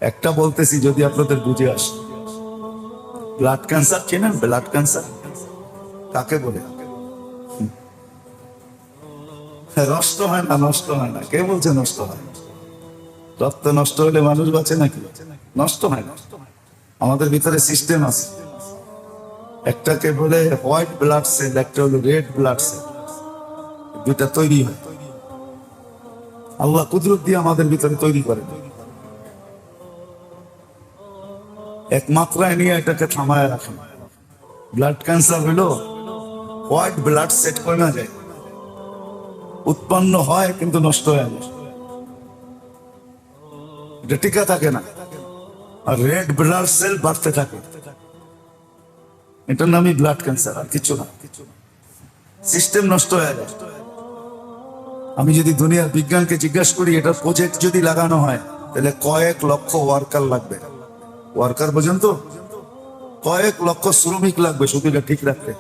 একটা বলতেছি যদি আপনাদের বুঝে আসে, ব্লাড ক্যান্সার চেনেন? ব্লাড ক্যান্সার কাকে বলে? নষ্ট হয় না, নষ্ট হয় না। কে বলছে নষ্ট হয়? রক্ত নষ্ট হলে মানুষ বাঁচে নাকি? নষ্ট হয় না। আমাদের ভিতরে সিস্টেম আছে, একটাকে বলে হোয়াইট ব্লাড সেল, একটা হলো রেড ব্লাড সেল। দুইটা তৈরি হয়, আল্লাহ কুদরত দিয়ে আমাদের ভিতরে তৈরি করে। এক মাত্রায় নিয়ে এটাকে থামায় রাখেন। ব্লাড ক্যান্সার হলো হোয়াইট ব্লাড সেট কমে যায়, উৎপন্ন হয় কিন্তু নষ্ট হয়ে যায়, এটা টিকা থাকে না। আর রেড ব্লাড সেল বাড়তে থাকে, এটার নামই ব্লাড ক্যান্সার, আর কিছু না। সিস্টেম নষ্ট হয়ে যায়। আমি যদি দুনিয়ার বিজ্ঞানকে জিজ্ঞাসা করি এটার প্রজেক্ট যদি লাগানো হয় তাহলে কয়েক লক্ষ ওয়ার্কার লাগবে। ওয়ার্কার পর্যন্ত কয়েক লক্ষ শ্রমিক লাগবে শুধু এটা ঠিক রাখতে।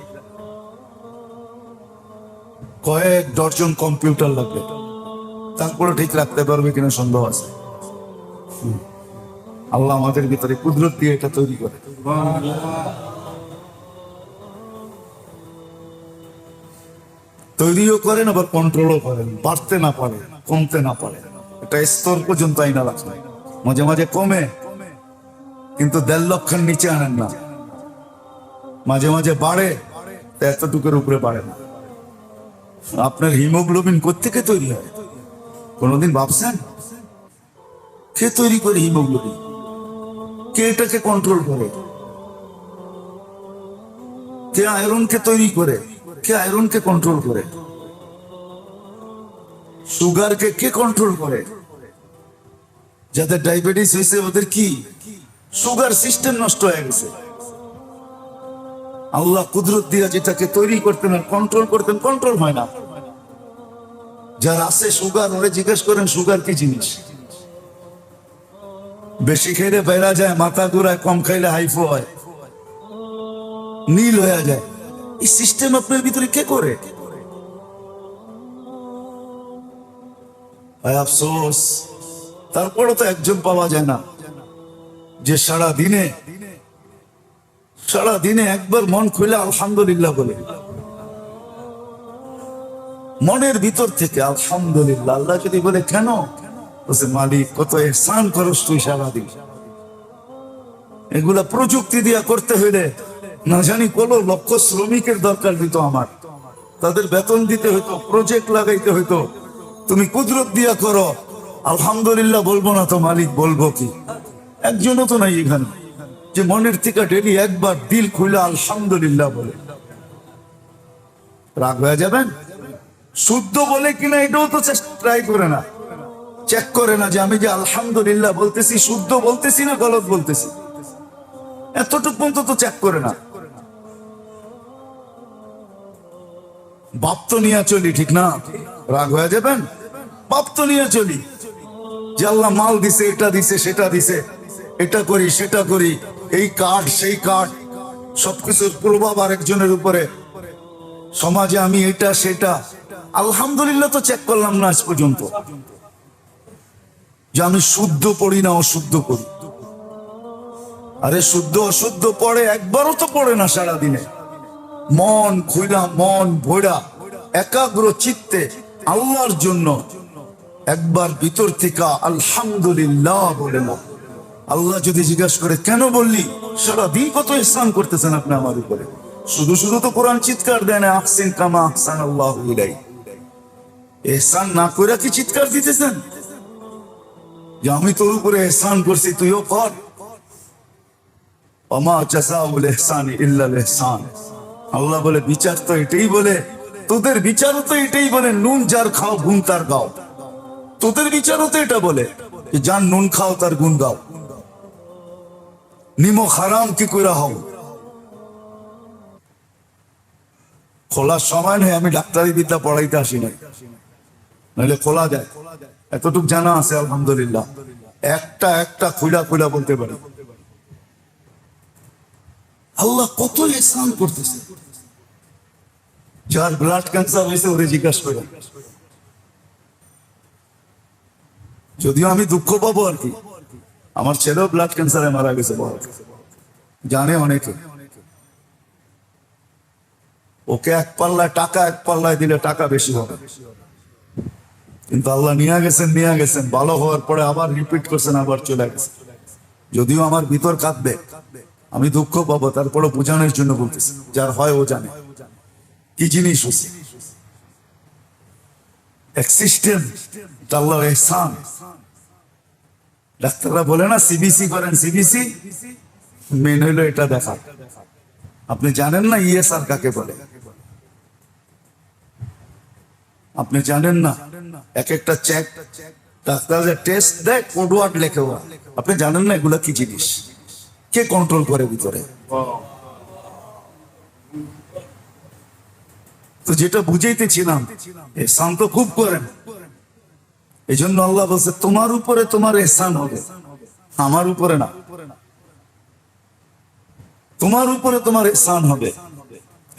কয়েক ডজন কম্পিউটার লাগবে, তারপরে ঠিক রাখতে পারবে কিনা সন্দেহ আছে। আল্লাহ আমাদের ভিতরে কুদরত দিয়ে এটা তৈরি করে। তৈরিও করেন আবার কন্ট্রোলও করেন, বাড়তে না পারে, কমতে না পারে, এটা স্তর পর্যন্ত আইনা রাখেন। মাঝে মাঝে কমে, কিন্তু 1.5 লক্ষের নিচে আনেন না। মাঝে মাঝে বাড়ে, এতটুকুর উপরে বাড়ে না। আপনার হিমোগ্লোবিন কোত্থেকে তৈরি হয় কোনদিন ভাবছেন? কে তৈরি করে হিমোগ্লোবিন? কে এটাকে কন্ট্রোল করে? কে আয়রনকে তৈরি করে? কে আয়রনকে কন্ট্রোল করে? সুগারকে কে কন্ট্রোল করে? যাদের ডায়াবেটিস হয়েছে ওদের কি সুগার সিস্টেম নষ্ট হয়ে গেছে। আল্লাহ কুদরত দিয়া যেটাকে তৈরি করতেন আর কন্ট্রোল করতেন, কন্ট্রোল হয় না। যার আছে সুগার, ওরে জিজ্ঞেস করেন সুগার কি জিনিস। বেশি খেলে বেড়া যায়, মাথা ঘুরায়, কম খাইলে হাইফো হয়, নীল হয়ে যায়। এই সিস্টেম আপনার ভিতরে কে করে? আফসোস, তারপরে তো একজন পাওয়া যায় না যে সারা দিনে একবার মন খুলে আলহামদুলিল্লাহ বলে, মনের ভিতর থেকে আলহামদুলিল্লাহ। আল্লাহ যদি বলে কেন, বলছে মালিক কত ইহসান করস তুই সারাদিন। এগুলা প্রযুক্তি দিয়া করতে হইলে না জানি কোন লক্ষ শ্রমিকের দরকার দিত আমার, তাদের বেতন দিতে হইতো, প্রজেক্ট লাগাইতে হইতো। তুমি কুদরত দিয়া করো, আলহামদুলিল্লাহ বলবো না তো মালিক বলবো কি? একজনও তো নাই এখানে যে মনের থেকে ডেলি একবার দিল খুলে আলহামদুলিল্লাহ বলে। রাগ হয়ে যাবেন? শুদ্ধ বলে কিনা এটাও তো ট্রাই করে না, চেক করে না যে আমি যে আলহামদুলিল্লাহ বলতেছি শুদ্ধ বলতেছি না গলত বলতেছি। এতটুকু পর্যন্ত তো চেক করে না। বাপ তো নিয়ে চলি, ঠিক না? রাগ হয়ে যাবেন? বাপ তো নিয়ে চলি যে আল্লাহ মাল দিছে, এটা দিছে, সেটা দিছে, এটা করি সেটা করি, এই কার্ড সেই কার্ড, সবকিছুর প্রভাব আরেকজনের উপরে, সমাজে আমি এটা সেটা। আলহামদুলিল্লাহ তো চেক করলাম না আজ পর্যন্ত যে আমি শুদ্ধ পড়ি না অশুদ্ধ পড়ি। আরে শুদ্ধ অশুদ্ধ পড়ে, একবারও তো পড়ে না সারাদিনে। মন খুইলা, মন ভোরা, একাগ্র চিত্তে আল্লাহর জন্য একবার ভিতর থেকে আলহামদুলিল্লাহ বলে না। আল্লাহ যদি জিজ্ঞাসা করে কেন বললি, সারাদিন কত ইহসান করতেছেন আপনি আমার উপরে। শুধু শুধু তো কোরআন চিৎকার দেয় না, আহসিন কামা আহসানাল্লাহু ইলাইক। ইহসান না করে কি চিৎকার দিতেছেন যে আমি তোর উপরে ইহসান করছি, তুইও কর? ওমা জাযাউল ইহসানি ইল্লাল ইহসান। আল্লাহ বলে বিচার তো এটাই বলে, তোদের বিচারও তো এটাই বলে, নুন যার খাও গুণ তার গাও। তোদের বিচারও তো এটা বলে যে যার নুন খাও তার গুণ গাও, নিমক হারাম কি করে হও। খোলার সময় নেই, আমি ডাক্তারি বিদ্যা পড়াইতে আসি নাই, নাহলে খোলা যায়। এতটুক জানা আছে আলহামদুলিল্লাহ, একটা একটা খুলা খুলা বলতে পারি। আল্লাহ কত ইহসান করতেছে। যার ব্লাড ক্যান্সার হয়েছে ওরে জিজ্ঞাসা করে যদিও আমি দুঃখ পাবো আর কি, আমার ছেলেও ব্লাড ক্যান্সারে মারা গেছে, জানে অনেকে। ওকে এক পাল্লায় দিলে টাকা বেশি হবে, কিন্তু আল্লাহ নিয়ে গেছেন ভালো হওয়ার পরে আবার রিপিট করছেন, আবার চলে গেছে। যদিও আমার ভিতর কাঁদবে, আমি দুঃখ পাবো, তারপরে বোঝানোর জন্য বলতেছি, যার হয় ও জানে কি জিনিস হচ্ছে। আল্লাহর ইহসান। ডাক্তাররা বলে না সিবিসি করেন, সিবিসি মেন হইলো এটা দেখা। আপনি জানেন না ইএসআর কাকে বলে? আপনি জানেন না এক একটা চেক ডাক্তার যে টেস্ট দেয় কোডওয়ার্ড লেখে, আপনি জানেন না এগুলা কি জিনিস? কে কন্ট্রোল করে ভিতরে? তো যেটা বুঝাইতেছিলাম, এহসান তো খুব করেন। এই জন্য আল্লাহ বলছে তোমার উপরে তোমার এহসান হবে, আমার উপরে না। তোমার উপরে তোমার এহসান হবে।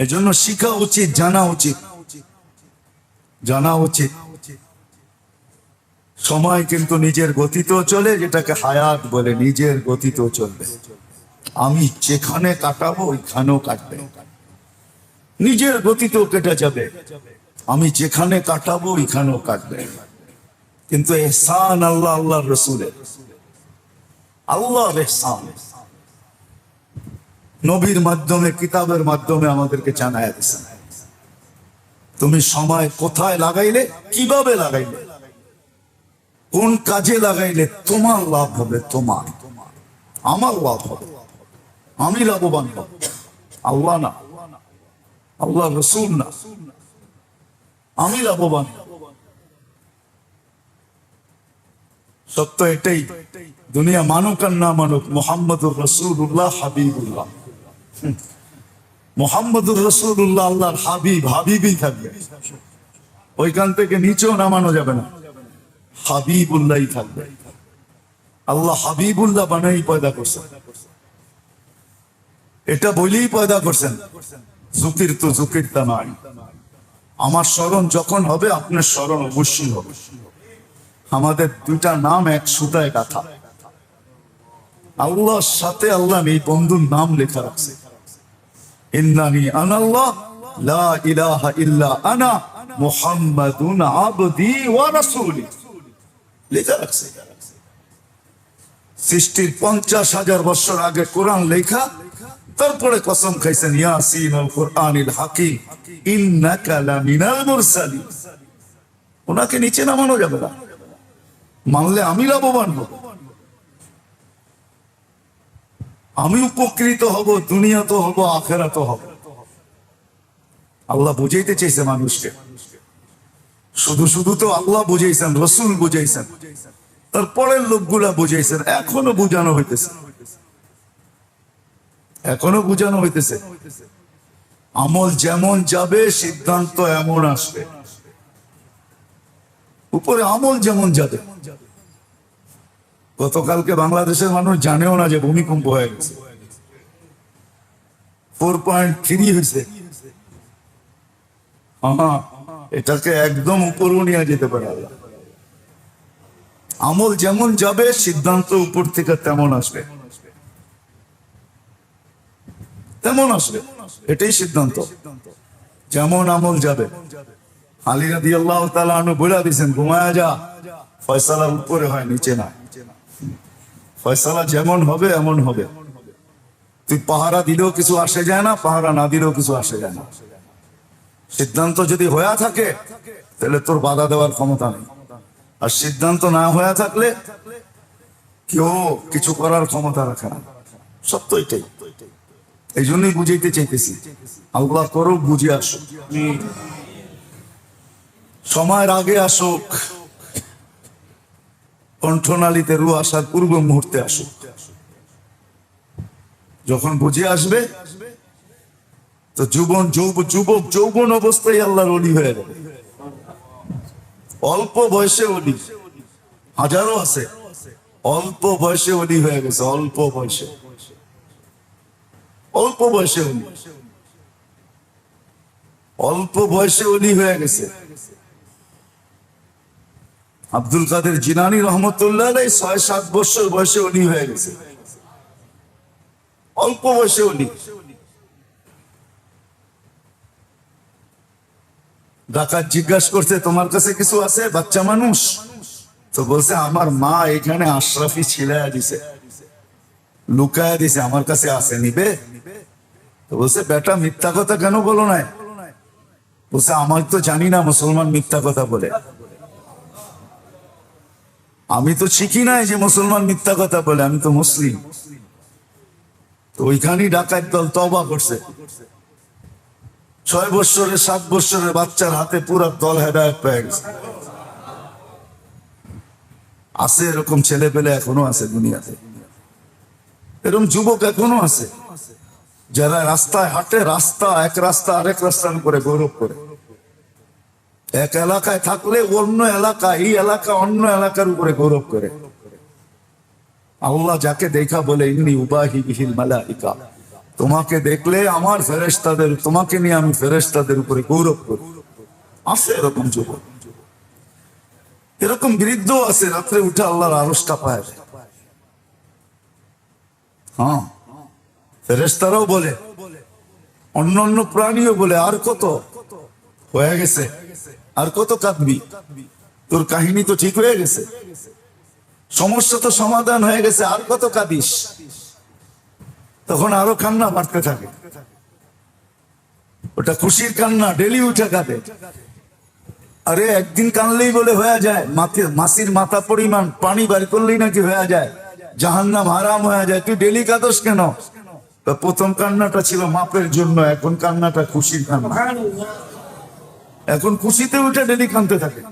এই জন্য শিখা উচিত, জানা উচিত, জানা উচিত। সময় কিন্তু নিজের গতিতেও চলে, যেটাকে হায়াত বলে, নিজের গতিতেও চলবে। আমি যেখানে কাটাবো ওইখানেও কাটবে, নিজের গতিতেও কেটে যাবে। আমি যেখানে কাটাবো ওইখানেও কাটবে। কিন্তু এহসান আল্লাহর রসুলের, আল্লাহর এহসান নবীর মাধ্যমে, কিতাবের মাধ্যমে আমাদেরকে জানায় দিয়েছেন। তুমি সময় কোথায় লাগাইলে, কিভাবে লাগাইলে, কোন কাজে লাগাইলে তোমার লাভ হবে, তোমার আমার লাভ হবে, আমি লাভবান হব। আল্লাহ না, আল্লাহ রসুল না, আমি লাভবান। সত্য এটাই, দুনিয়া মানুক আর না মানুক, মুহাম্মদুর রাসূলুল্লাহ হাবিবুল্লাহ। মুহাম্মদুর রাসূলুল্লাহ আল্লাহর হাবিব, হাবিবই থাকবে। ওইখান থেকে নিচেও নামানো যাবে না, হাবিবুল্লাহই থাকবে। আল্লাহ হাবিবুল্লাহ বানাই পয়দা করছেন, এটা বলেই পয়দা করছেন জুকির তো জুকির তা নাই। আমার স্মরণ যখন হবে আপনার স্মরণ অবশ্যই হবে। আমাদের দুইটা নাম এক সুতায় গাঁথা, আল্লাহর সাথে আল্লাহ এই বন্ধুর নাম লেখা রাখছে, ইন্নানি আনাল্লাহ লা ইলাহা ইল্লা আনা মুহাম্মাদুন আবদি ওয়া রাসূলি লেখা রাখছে। সৃষ্টির 50,000 বছর আগে কোরআন লেখা, তারপরে কসম খাইছেন ইয়াসিন আল কুরআনিল হাকিম ইন্নাকা লামিনাল মুরসালিন। ওনাকে নিচে নামানো যাবে না, মানলে আমি লাভবান হব, আমি উপকৃত হব, দুনিয়া তো হব, আখেরাত হব। আল্লাহ বুঝাইতে চাইছে মানুষকে, শুধু শুধু তো আল্লাহ বুঝাইছেন, রসুল বুঝাইছেন, তারপরের লোকগুলা বুঝাইছেন, এখনো বুঝানো হইতেছে, এখনো বুঝানো হইতেছে। আমল যেমন যাবে সিদ্ধান্ত এমন আসবে, উপরে আমল যেমন যাবে। গতকালকে বাংলাদেশের মানুষ জানেও না যে ভূমিকম্প হয়ে গেছে, 4.3 হয়েছে। এটাকে একদম উপরও নিয়ে যেতে পারে আল্লাহ। আমল যেমন যাবে সিদ্ধান্ত উপর থেকে তেমন আসবে, তেমন আসবে, এটাই সিদ্ধান্ত। যেমন আমল যাবে। আলী রাদিয়াল্লাহু তাআলা আনহু বলে দিয়েছেন, ঘুমায়া যা, ফয়সালা উপরে হয়, নিচে না। ফয়সালা যেমন হবে এমন হবে। তুই পাহারা দিলেও কিছু আসে যায় না, পাহারা না দিলেও কিছু আসে যায় না। সিদ্ধান্ত যদি হয়ে থাকে তাহলে তোর বাধা দেওয়ার ক্ষমতা নেই, আর সিদ্ধান্ত না হয়ে থাকলে কেউ কিছু করার ক্ষমতা রাখে না। সত্য এটাই। এই জন্যই বুঝাইতে চাইতেছি, আল্লাহ করুক, বুঝে আসুক, সময়ের আগে আসুক, কণ্ঠনালীতে রু আসার পূর্ব মুহূর্তে আসুক। যখন বুঝে আসবে তো যুবক যৌবন অবস্থায় আল্লাহর ওলি হয়ে যাবে। অল্প বয়সে ওলি হাজারো আছে, অল্প বয়সে ওলি হয়ে গেছে, অল্প বয়সে, অল্প বয়সে ওলি, অল্প বয়সে ওলি হয়ে গেছে। আব্দুল কাদের জিলানী রহমতুল্লাহ আলাইহি ৬-৭ বছর বয়সে ওলি হয়ে গেছে, অল্প বয়সে ওলি। ডাকাত জিজ্ঞাসা করছে তোমার কাছে কিছু আছে? বাচ্চা মানুষ তো বলছে আমার মা এখানে আশরাফি ছিলায়া দিছে, লুকায়া দিছে, আমার কাছে আছে, নিবে? তো বলছে বেটা মিথ্যা কথা কেন বলো না? বলছে আমার তো জানি না মুসলমান মিথ্যা কথা বলে, আমি তো শিখি নাই যে মুসলমান মিথ্যা কথা বলে, আমি তো মুসলিম। তো ওইখানেই ডাকাত দল তওবা করছে। 6 বছরের 7 বছরের বাচ্চার হাতে পুরো দল হেদায়েত পেয়ে গেছে। আছে এরকম ছেলে পেলে এখনো আছে দুনিয়াতে, এরকম যুবক এখনো আছে যারা রাস্তায় হাঁটে, এক রাস্তা আরেক রাস্তার উপরে গৌরব করে। এক এলাকায় থাকলে অন্য এলাকা, এই এলাকা অন্য এলাকার উপরে গৌরব করে। আল্লাহ যাকে দেখা বলে ইন্নী উবাহি বিহিল মালাইকা, তোমাকে দেখলে আমার ফেরেশতাদের, তোমাকে নিয়ে আমি ফেরেশতাদের উপরে গৌরব করি। আছে এরকম যুবক, এরকম বৃদ্ধ আছে রাত্রে উঠে আল্লাহর আরশটা পায়। হ্যাঁ, ফেরেশতারাও বলে, অন্য অন্য প্রাণীও বলে আর কত হয়ে গেছে, আর কত কাঁদবি, তোর কাহিনী তো ঠিক হয়ে গেছে, সমস্যা তো সমাধান হয়ে গেছে, আর কত কাঁদিস। তখন আরো কান্না বাড়তে থাকে, ওটা খুশির কান্না, ডেলি উঠে কাঁদে। আরে একদিন কানলেই বলে হয়ে যায়, মাসির মাথা পরিমাণ পানি বার করলেই নাকি হয়ে যায়, জাহান্নাম হারাম হয়ে যায়, তুই ডেলি কাঁদস কেন? প্রথম কান্নাটা ছিল মাপের জন্য, এখন কান্নাটা খুশির কান্না। এখন খুশিতে উঠে ডেলি কাঁদতে থাকে,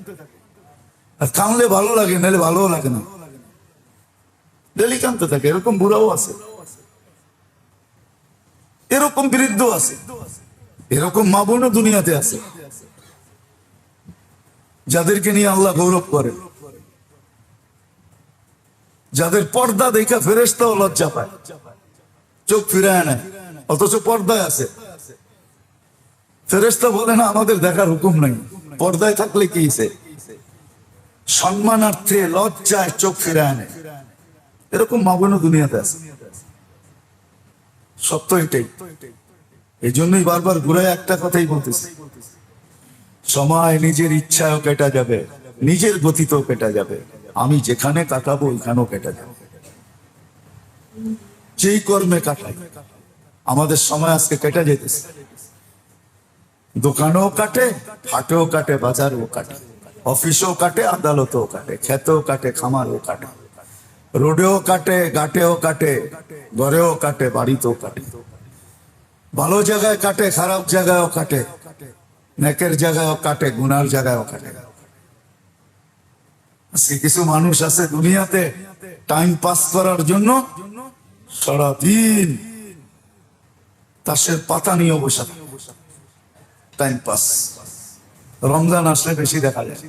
আর কানলে ভালো লাগে, নাহলে ভালো লাগে না, ডেলি কাঁদতে থাকে। এরকম বুড়াও আছে, এরকম বৃদ্ধ আছে, এরকম মা বোনও দুনিয়াতে আছে যাদেরকে নিয়ে আল্লাহ গৌরব করে, যাদের পর্দা দেখা ফেরেশতাও লজ্জা পায়, চোখ ফিরায় নেয়, অথচ পর্দায় আছে। ফেরেশতা বলে না আমাদের দেখার হুকুম নাই, পর্দায় থাকলে কি হইছে, সম্মানার্থে লজ্জায় চোখ ফিরায় নেয়। এরকম মা বোনও দুনিয়াতে আছে, সত্য এটাই। এই জন্যই বারবার ঘুরে একটা কথাই বলতেছি, সময় নিজের ইচ্ছাও কেটে যাবে, নিজের গতিতেও কেটে যাবে, আমি যেখানে কাটাবো ওইখানেও কেটে যাবে। যেই কর্মে কাটাই, আমাদের সময় আজকে কেটে যেতেছে, দোকানেও কাটে, হাটেও কাটে, বাজারেও কাটে, অফিসেও কাটে, আদালতেও কাটে, খেতেও কাটে, খামারেও কাটে, রোডেও কাটে, ঘাটেও কাটে, ঘরেও কাটে, বাড়িতেও কাটে, ভালো জায়গায় কাটে, খারাপ জায়গায়ও কাটে, নেকের জায়গায়ও কাটে, গুনার জায়গায়ও কাটে। কিছু মানুষ আছে দুনিয়াতে টাইম পাস করার জন্য সারাদিন তাসের পাতা নিয়ে বসে, টাইম পাস। রমজান আসলে বেশি দেখা যায়,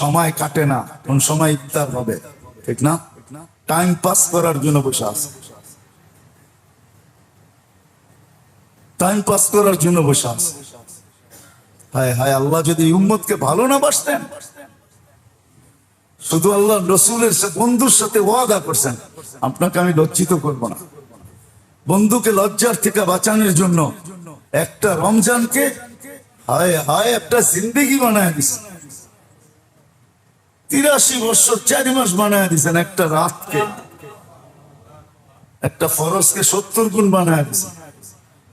সময় কাটে না, কোন সময় ইফতার হবে, ঠিক না? টাইম পাস করার জন্য বসে আছে, টাইম পাস করার জন্য বসে আছে। হায় হায়, আল্লাহ যদি উম্মতকে ভালো না বাসতেন, শুধু আল্লাহ রসুলের বন্ধুর সাথে ওয়াদা করছেন, আপনাকে আমি লজ্জিত করব না। বন্ধুকে লজ্জার থেকে বাঁচানোর জন্য একটা রমজানকে হায় হায় একটা জিন্দেগি বানায় দিচ্ছেন, 83 বছর 4 মাস বানায় দিচ্ছেন। একটা রাতকে, একটা ফরজকে 70 গুণ বানায় দিচ্ছেন,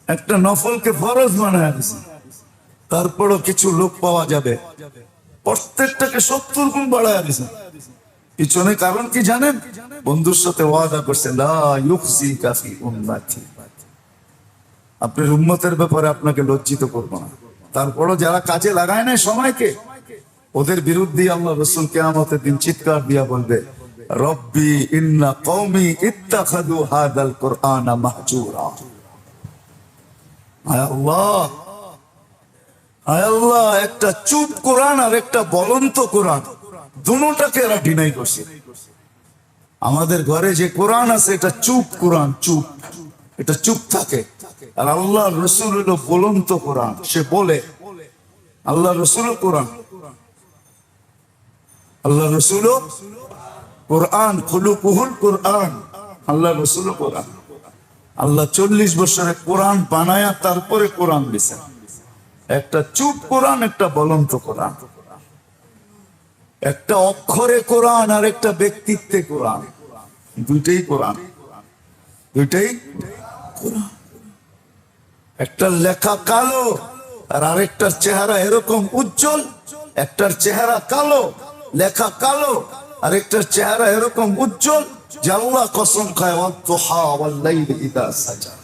একটা নফলকে ফরজ বানায় দিচ্ছেন। তারপরও কিছু লোক পাওয়া যাবে প্রত্যেকটাকে 70 গুণ বাড়ায় দিচ্ছেন। পিছনে কারণ কি জানেন? বন্ধুর সাথে ওয়াদা করছেন, লা ইউখজিকা ফি উম্মতি, আপনার উম্মতের ব্যাপারে আপনাকে লজ্জিত করব না। তারপরও যারা কাজে লাগায় না সময়কে, ওদের বিরুদ্ধে আল্লাহ রাসূল কিয়ামতের দিন চিৎকার দিয়া বলবে, রব্বি ইন্না কওমি ইত্তাখাযু হাদাল কুরআনা মাহজুরা। হায় আল্লাহ, হায় আল্লাহ, একটা চুপ কোরআন আর একটা বলন্ত কোরআন, দুটোটাকে এরা ডিনাই করছে। আমাদের ঘরে যে কোরআন আছে এটা চুপ কোরআন, চুপ, এটা চুপ থাকে। আর আল্লাহ রসুল হলো বলন্ত কোরআন, সে বলে। আল্লাহ রসুল কোরআন, আল্লাহ রসুল কোরআন, খুলুকুহুল কোরআন, আল্লাহ রসুল কোরআন। আল্লাহ 40 বছরে কোরআন বানায়া তারপরে কোরআন দিছেন। একটা চুপ কোরআন, একটা বলন্ত কোরআন, একটা অক্ষরে কোরআন আর একটা ব্যক্তিত্বে কোরআন। দুইটাই কোরআন, দুইটাই কোরআন। একটা লেখা কালো আর আরেকটার চেহারা এরকম উজ্জ্বল। একটার চেহারা কালো, লেখা কালো, আরেকটার চেহারা এরকম উজ্জ্বল যে আল্লাহ কসম খায় ওয়াদ-দুহা ওয়াল-লাইলি ইযা সাজা।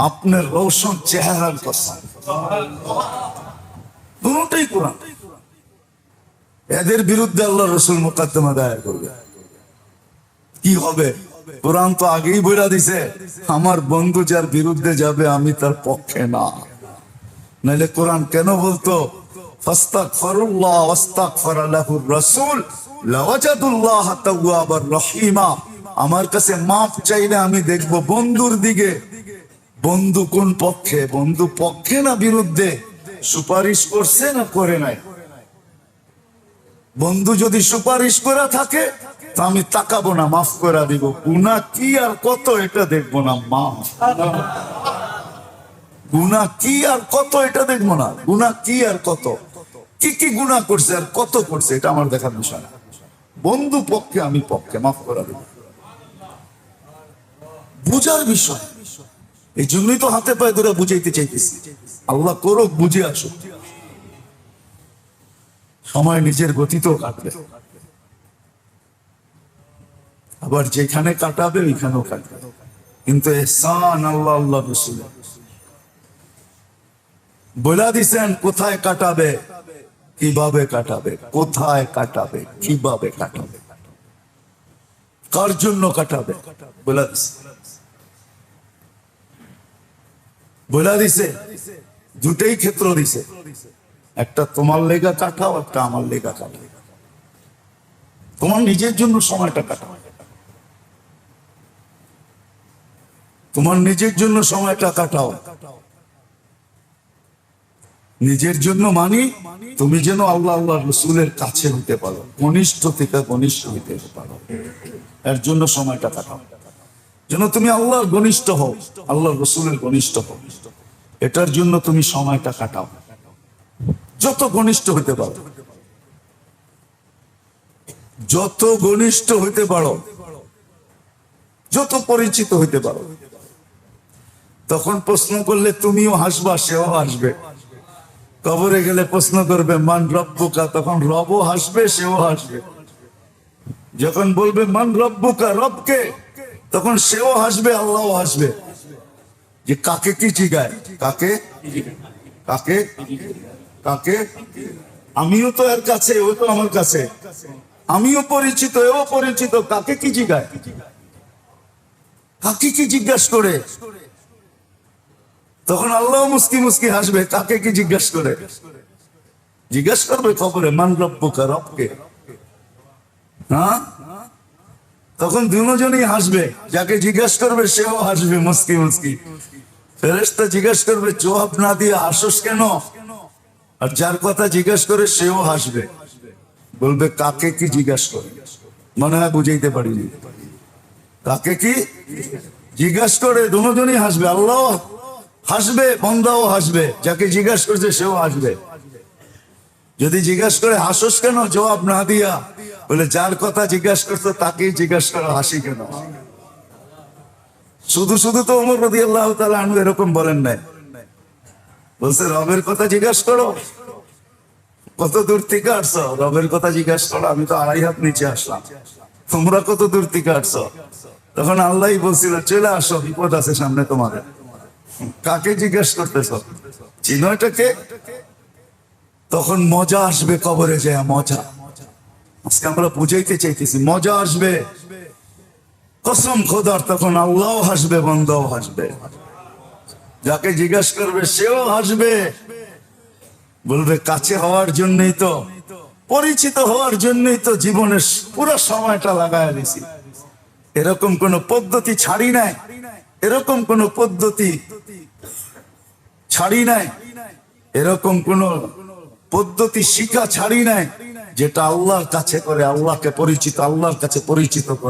আপনার রোশন চেহারার কসম। দুটোই কোরআন। এদের বিরুদ্ধে আল্লাহ রসুল মোকদ্দমা দায়ের করবে। কি হবে? কোরআন তো আগেই বইলা দিছে, আমার বন্ধু যার বিরুদ্ধে যাবে আমি তার পক্ষে না। নাইলে কোরআন কেন বলতো ফাস্তাগফিরুল্লাহ ওয়াস্তাগফার লাহুর রাসূল লাওয়াজাদুল্লাহ তাওয়াবার রহিমা। আমার কাছে মাফ চাইলে আমি দেখব বন্ধুর দিকে, বন্ধু কোন পক্ষে, বন্ধু পক্ষে না বিরুদ্ধে, সুপারিশ করছে না করে নাই। বন্ধু যদি সুপারিশ করে থাকে তা আমি তাকাবো না, মাফ করে দিব। গুনাহ কি আর কত এটা দেখবো না, মা গুনাহ কি আর কত এটা দেখবো না। গুনাহ কি আর কত, কি কি গুনাহ করছে আর কত করছে এটা আমার দেখার বিষয় না। বন্ধু পক্ষে আমি পক্ষে, মাফ করে দিব। বুঝার বিষয়। এই জন্যই তো হাতে পায়ে ধরে বুঝাইতে চাইতেছি। আল্লাহ করুক, বুঝে আসুক। সময় নিজের গতিতেও কাটবে, আবার যেখানে কাটাবে ওইখানেও কাটবে, কিন্তু ইহসান আল্লাহ আল্লাহ রাসূল বলে দিছেন কোথায় কাটাবে, কিভাবে কাটাবে, কোথায় কাটাবে, কিভাবে কাটাবে, কার জন্য কাটাবে বলে দিছে। বলে দিছে দুটেই ক্ষেত্র দিছে, একটা তোমার লেগা কাটাও, একটা আমার লেগা কাটাও। তোমার নিজের জন্য সময়টা কাটাও, তোমার নিজের জন্য সময়টা কাটাও। নিজের জন্য মানি তুমি যেন আল্লাহ আল্লাহ রসুলের কাছে হতে পারো, ঘনিষ্ঠ থেকে ঘনিষ্ঠ হতে পারো, এর জন্য সময়টা কাটাও। যেন তুমি আল্লাহর ঘনিষ্ঠ হও, আল্লাহ রসুলের ঘনিষ্ঠ হও, এটার জন্য তুমি সময়টা কাটাও। যত ঘনিষ্ঠ হতে পারো, যত ঘনিষ্ঠ হইতে পারো, যত পরিচিত হইতে পারো। তখন প্রশ্ন করলে তুমিও হাসবা, সেও হাসবে। কবরে গেলে প্রশ্ন করবে মান রব্বুকা, তখন রবও হাসবে, সেও হাসবে। যখন বলবে মান রব্বুকা, রবকে, তখন সেও হাসবে, আল্লাহও হাসবে। যে কাকে কি জিগায়, কাকে কাকে কাকে, আমিও তো এর কাছে, ও তো আমার কাছে, আমিও পরিচিত, এও পরিচিত, কাকে কি জিগায়, কাকে কি জিজ্ঞাসা করে। তখন আল্লাহ মুস্কি মুস্কি হাসবে, কাকে কি জিজ্ঞাসা করে, জিজ্ঞাসা করবে কবরে মান রব্বুকা, রবকে। হ্যাঁ, তখন দুজনই হাসবে, যাকে জিজ্ঞাসা করবে সেও হাসবে মুস্কি মুস্কি। ফেরেশতা জিজ্ঞাসা করবে জবাব না দিয়ে হাসোস কেন, আর যার কথা জিজ্ঞাসা করে সেও হাসবে, বলবে কাকে কি জিজ্ঞাসা করে। মনে হয় বুঝাইতে পারিনি, কাকে কি জিজ্ঞাসা করে দুজনই হাসবে, আল্লাহ হাসবে, বান্দাও হাসবে, যাকে জিজ্ঞাসা করছে সেও হাসবে। যদি জিজ্ঞাসা করে হাসোস কেন, জবাব না দিয়া, বলে যার কথা জিজ্ঞাসা করছো তাকেই জিজ্ঞাসা করো, হাসি কেন। শুধু শুধু তো ওমর রাদিয়াল্লাহু তাআলা আনহু এরকম বলেন নাই, বলছে রবের কথা জিজ্ঞাসা করো, কত দূর থেকে আসছো, রবের কথা জিজ্ঞাসা করো, আমি তো 2.5 হাত নিচে আসলাম, তোমরা কত দূর থেকে আসছো। তখন আল্লাহই বলছিল চলে আসো, বিপদ আছে সামনে তোমাদের। কাকে জিজ্ঞাসা করতেছ, চিনো এটাকে। তখন মজা আসবে কবরে যায়, মজা। আজকে আমরা বুঝাইতে চাইতেছি, মজা আসবে কসম খোদার। তখন আল্লাহ হাসবে, বান্দাও হাসবে, যাকে জিজ্ঞাসা করবে সেও হাসবে, বলবে কাছে হওয়ার জন্যই তো, পরিচিত হওয়ার জন্যই তো জীবনের পুরো সময়টা লাগায় দিছি। এরকম কোন পদ্ধতি ছাড়ি নাই, এরকম কোন পদ্ধতি ছাড়ি নাই, এরকম কোন পদ্ধতি শিখা ছাড়ি নাই যেটা আল্লাহর কাছে করে, আল্লাহকে পরিচিত, আল্লাহর কাছে পরিচিত করে।